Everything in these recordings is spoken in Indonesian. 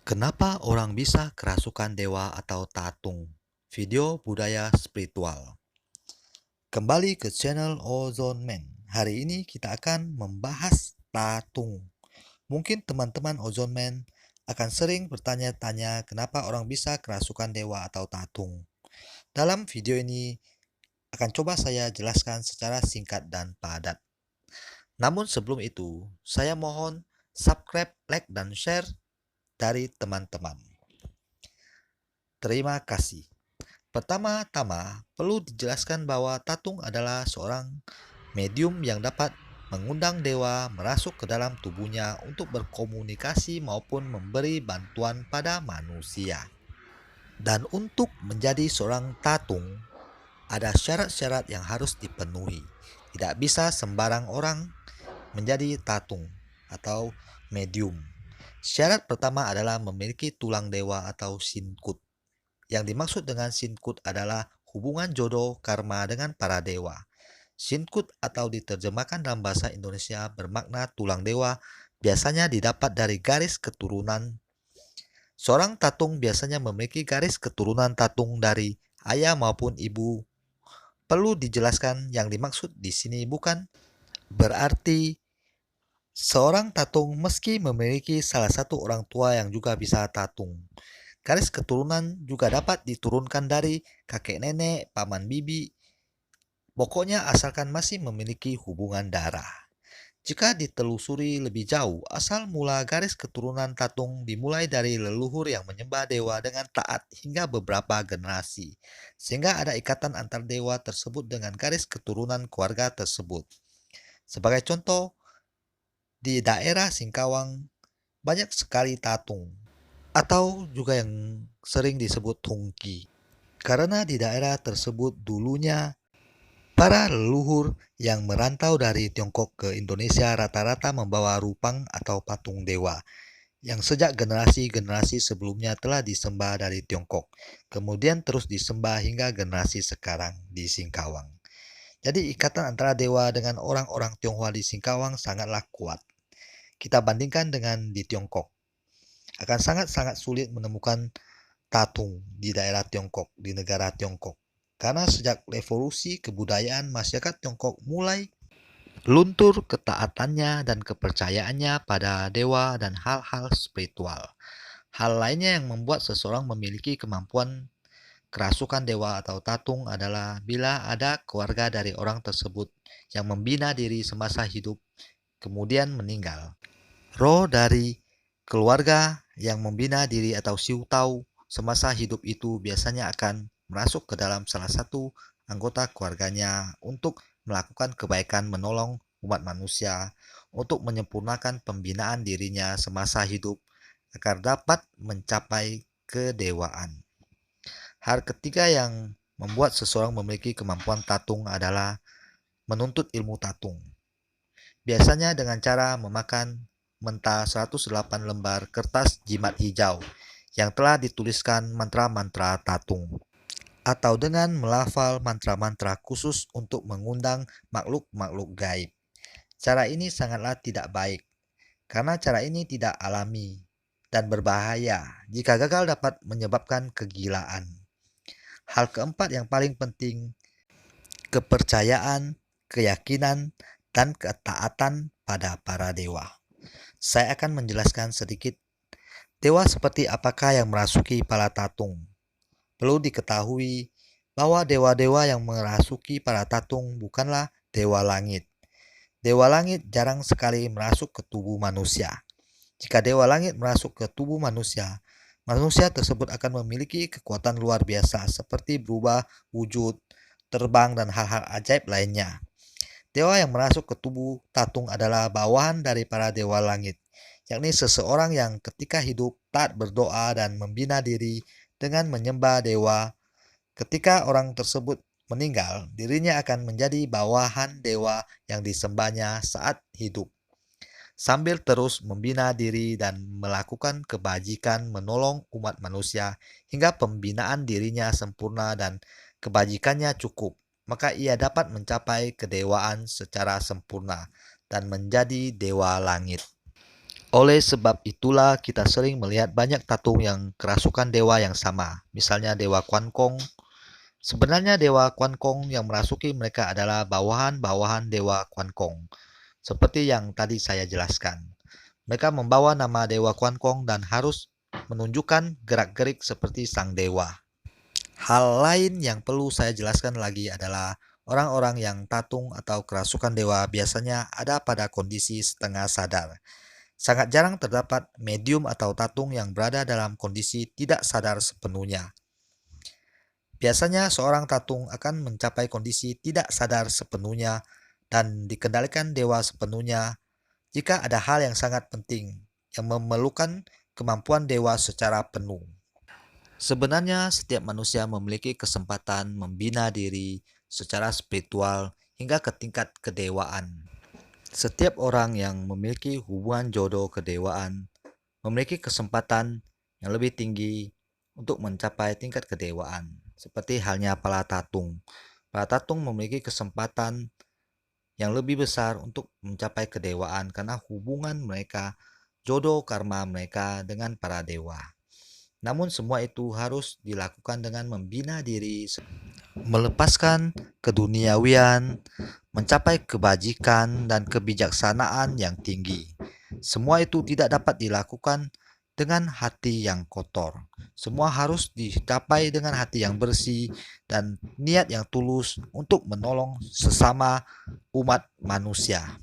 Kenapa orang bisa kerasukan dewa atau tatung? Video budaya spiritual. Kembali ke channel Ozone Man. Hari ini kita akan membahas tatung. Mungkin teman-teman Ozone Man akan sering bertanya-tanya kenapa orang bisa kerasukan dewa atau tatung. Dalam video ini akan coba saya jelaskan secara singkat dan padat. Namun sebelum itu, saya mohon subscribe, like, dan share dari teman-teman. Terima kasih. Pertama-tama, perlu dijelaskan bahwa tatung adalah seorang medium yang dapat mengundang dewa merasuk ke dalam tubuhnya untuk berkomunikasi maupun memberi bantuan pada manusia. Dan untuk menjadi seorang tatung, ada syarat-syarat yang harus dipenuhi. Tidak bisa sembarang orang menjadi tatung atau medium. Syarat pertama adalah memiliki tulang dewa atau sinkut. Yang dimaksud dengan sinkut adalah hubungan jodoh karma dengan para dewa. Sinkut atau diterjemahkan dalam bahasa Indonesia bermakna tulang dewa, biasanya didapat dari garis keturunan. Seorang tatung biasanya memiliki garis keturunan tatung dari ayah maupun ibu. Perlu dijelaskan yang dimaksud di sini bukan berarti seorang tatung meski memiliki salah satu orang tua yang juga bisa tatung. Garis keturunan juga dapat diturunkan dari kakek nenek, paman bibi, pokoknya asalkan masih memiliki hubungan darah. Jika ditelusuri lebih jauh, asal mula garis keturunan tatung dimulai dari leluhur yang menyembah dewa dengan taat hingga beberapa generasi, sehingga ada ikatan antar dewa tersebut dengan garis keturunan keluarga tersebut. Sebagai contoh, di daerah Singkawang banyak sekali tatung, atau juga yang sering disebut tungki. Karena di daerah tersebut dulunya para leluhur yang merantau dari Tiongkok ke Indonesia rata-rata membawa rupang atau patung dewa yang sejak generasi-generasi sebelumnya telah disembah dari Tiongkok, kemudian terus disembah hingga generasi sekarang di Singkawang. Jadi ikatan antara dewa dengan orang-orang Tionghoa di Singkawang sangatlah kuat. Kita bandingkan dengan di Tiongkok. Akan sangat-sangat sulit menemukan tatung di daerah Tiongkok, di negara Tiongkok. Karena sejak revolusi kebudayaan masyarakat Tiongkok mulai luntur ketaatannya dan kepercayaannya pada dewa dan hal-hal spiritual. Hal lainnya yang membuat seseorang memiliki kemampuan kerasukan dewa atau tatung adalah bila ada keluarga dari orang tersebut yang membina diri semasa hidup kemudian meninggal. Roh dari keluarga yang membina diri atau siu tau semasa hidup itu biasanya akan masuk ke dalam salah satu anggota keluarganya untuk melakukan kebaikan menolong umat manusia untuk menyempurnakan pembinaan dirinya semasa hidup agar dapat mencapai kedewaan. Hal ketiga yang membuat seseorang memiliki kemampuan tatung adalah menuntut ilmu tatung. Biasanya dengan cara memakan mentah 108 lembar kertas jimat hijau yang telah dituliskan mantra-mantra tatung, atau dengan melafal mantra-mantra khusus untuk mengundang makhluk-makhluk gaib. Cara ini sangatlah tidak baik, karena cara ini tidak alami dan berbahaya. Jika gagal dapat menyebabkan kegilaan. Hal keempat yang paling penting, kepercayaan, keyakinan, dan ketaatan pada para dewa. Saya akan menjelaskan sedikit dewa seperti apakah yang merasuki para tatung. Perlu diketahui bahwa dewa-dewa yang merasuki para tatung bukanlah dewa langit. Dewa langit jarang sekali merasuk ke tubuh manusia. Jika dewa langit merasuk ke tubuh manusia, manusia tersebut akan memiliki kekuatan luar biasa seperti berubah wujud, terbang, dan hal-hal ajaib lainnya. Dewa yang merasuk ke tubuh tatung adalah bawahan dari para dewa langit, yakni seseorang yang ketika hidup taat berdoa dan membina diri dengan menyembah dewa. Ketika orang tersebut meninggal, dirinya akan menjadi bawahan dewa yang disembahnya saat hidup. Sambil terus membina diri dan melakukan kebajikan menolong umat manusia hingga pembinaan dirinya sempurna dan kebajikannya cukup, maka ia dapat mencapai kedewaan secara sempurna dan menjadi dewa langit. Oleh sebab itulah kita sering melihat banyak tatung yang kerasukan dewa yang sama. Misalnya dewa Kuan Kong. Sebenarnya dewa Kuan Kong yang merasuki mereka adalah bawahan-bawahan dewa Kuan Kong. Seperti yang tadi saya jelaskan. Mereka membawa nama dewa Kuan Kong dan harus menunjukkan gerak-gerik seperti sang dewa. Hal lain yang perlu saya jelaskan lagi adalah orang-orang yang tatung atau kerasukan dewa biasanya ada pada kondisi setengah sadar. Sangat jarang terdapat medium atau tatung yang berada dalam kondisi tidak sadar sepenuhnya. Biasanya seorang tatung akan mencapai kondisi tidak sadar sepenuhnya dan dikendalikan dewa sepenuhnya jika ada hal yang sangat penting yang memerlukan kemampuan dewa secara penuh. Sebenarnya setiap manusia memiliki kesempatan membina diri secara spiritual hingga ke tingkat kedewaan. Setiap orang yang memiliki hubungan jodoh kedewaan memiliki kesempatan yang lebih tinggi untuk mencapai tingkat kedewaan. Seperti halnya para tatung. Para tatung memiliki kesempatan yang lebih besar untuk mencapai kedewaan karena hubungan mereka, jodoh karma mereka dengan para dewa. Namun semua itu harus dilakukan dengan membina diri, melepaskan keduniawian, mencapai kebajikan dan kebijaksanaan yang tinggi. Semua itu tidak dapat dilakukan dengan hati yang kotor. Semua harus dicapai dengan hati yang bersih dan niat yang tulus untuk menolong sesama umat manusia.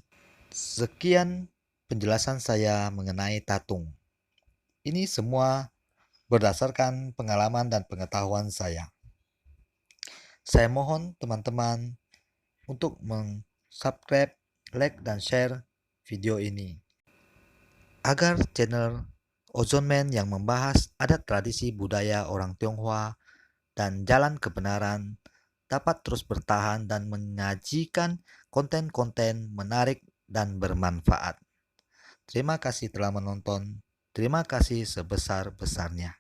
Sekian penjelasan saya mengenai tatung. Ini semua berdasarkan pengalaman dan pengetahuan saya. Saya mohon teman-teman untuk subscribe, like, dan share video ini agar channel Ozone Man yang membahas adat tradisi budaya orang Tionghoa dan jalan kebenaran dapat terus bertahan dan menyajikan konten-konten menarik dan bermanfaat. Terima kasih telah menonton. Terima kasih sebesar-besarnya.